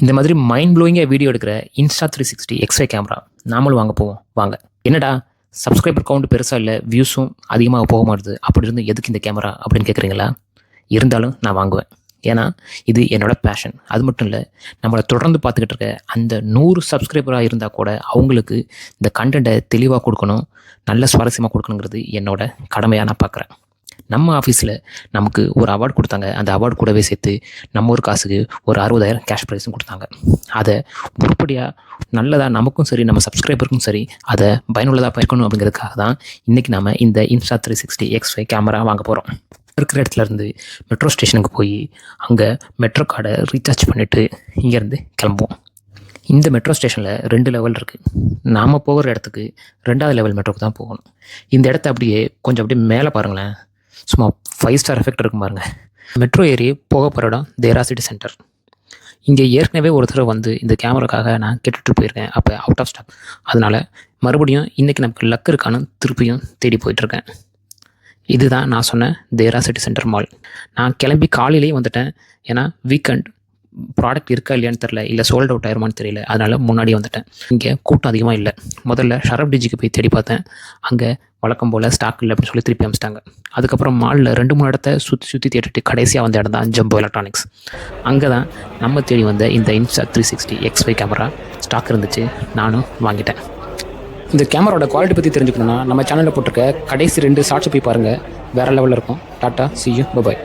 இந்த மாதிரி mind ப்ளோயிங்காக video எடுக்கிற Insta360 XY கேமரா நாமளும் வாங்க போவோம் வாங்க. என்னடா சப்ஸ்கிரைபர் கவுண்ட் பெருசாக இல்லை, வியூஸும் அதிகமாக போக மாட்டுது, அப்படி இருந்து எதுக்கு இந்த கேமரா அப்படின்னு கேட்குறீங்களா? இருந்தாலும் நான் வாங்குவேன். ஏன்னா இது என்னோடய பேஷன். அது மட்டும் இல்லை, நம்மளை தொடர்ந்து பார்த்துக்கிட்டு இருக்க அந்த 100 சப்ஸ்கிரைபராக இருந்தால் கூட அவங்களுக்கு இந்த கண்டென்ட்டை தெளிவாக கொடுக்கணும், நல்ல சுவாரஸ்யமாக கொடுக்கணுங்கிறது என்னோட கடமையாக நான் பார்க்குறேன். நம்ம ஆஃபீஸில் நமக்கு ஒரு அவார்டு கொடுத்தாங்க. அந்த அவார்டு கூடவே சேர்த்து நம்ம ஒரு காசுக்கு ஒரு 60,000 கேஷ் ப்ரைஸும் கொடுத்தாங்க. அதை உருப்படியாக நல்லதாக நமக்கும் சரி நம்ம சப்ஸ்கிரைபருக்கும் சரி அதை பயனுள்ளதாக இருக்கணும் அப்படிங்கிறதுக்காக தான் இன்றைக்கி நம்ம இந்த Insta360 XY கேமரா வாங்க போகிறோம். இருக்கிற இடத்துலேருந்து மெட்ரோ ஸ்டேஷனுக்கு போய் அங்கே மெட்ரோ கார்டை ரீசார்ஜ் பண்ணிவிட்டு இங்கேருந்து கிளம்புவோம். இந்த மெட்ரோ ஸ்டேஷனில் 2 லெவல் இருக்குது. நாம் போகிற இடத்துக்கு 2வது லெவல் மெட்ரோக்கு தான் போகணும். இந்த இடத்த அப்படியே கொஞ்சம் அப்படியே மேலே பாருங்களேன், சும்மா 5 ஸ்டார் எஃபெக்ட் இருக்கும் பாருங்க. மெட்ரோ ஏறி போக போகிற இடம் தேரா சிட்டி சென்டர். இங்கே ஏற்கனவே ஒரு தடவை வந்து இந்த கேமராக்காக நான் கேட்டுட்டு போயிருக்கேன், அப்போ அவுட் ஆஃப் ஸ்டாக். அதனால் மறுபடியும் இன்றைக்கி நமக்கு லக் இருக்கான்னு திருப்பியும் தேடி போயிட்டுருக்கேன். இதுதான் நான் சொன்ன தேரா சிட்டி சென்டர் மால். நான் கிளம்பி காலையிலேயே வந்துட்டேன். ஏன்னா வீக்கெண்ட் ப்ராடக்ட் இருக்கா இல்லையான்னு தெரில, இல்லை சோல்ட் அவுட் ஆயிருமான்னு தெரியல, அதனால் முன்னாடியே வந்துட்டேன். இங்கே கூட்டம் அதிகமாக இல்லை. முதல்ல ஷரப் டிஜிக்கு போய் தேடி பார்த்தேன். அங்கே வழக்கம் போல் ஸ்டாக் இல்லை அப்படின்னு சொல்லி திருப்பி அமிச்சிட்டாங்க. அதுக்கப்புறம் மாலில் 2-3 இடத்த சுற்றி தேடிட்டு கடைசியாக வந்த இடம் தான் ஜம்போ எலக்ட்ரானிக்ஸ். அங்கே தான் நம்ம தேடி வந்த இந்த Insta360 XY கேமரா ஸ்டாக் இருந்துச்சு. நானும் வாங்கிட்டேன். இந்த கேமராவோட குவாலிட்டி பற்றி தெரிஞ்சுக்கணுன்னா நம்ம சேனலில் போட்டிருக்க கடைசி 2 ஷார்ட்ஸ் போய் பாருங்கள், வேறு லெவலில் இருக்கும். Tata, see you, bye bye.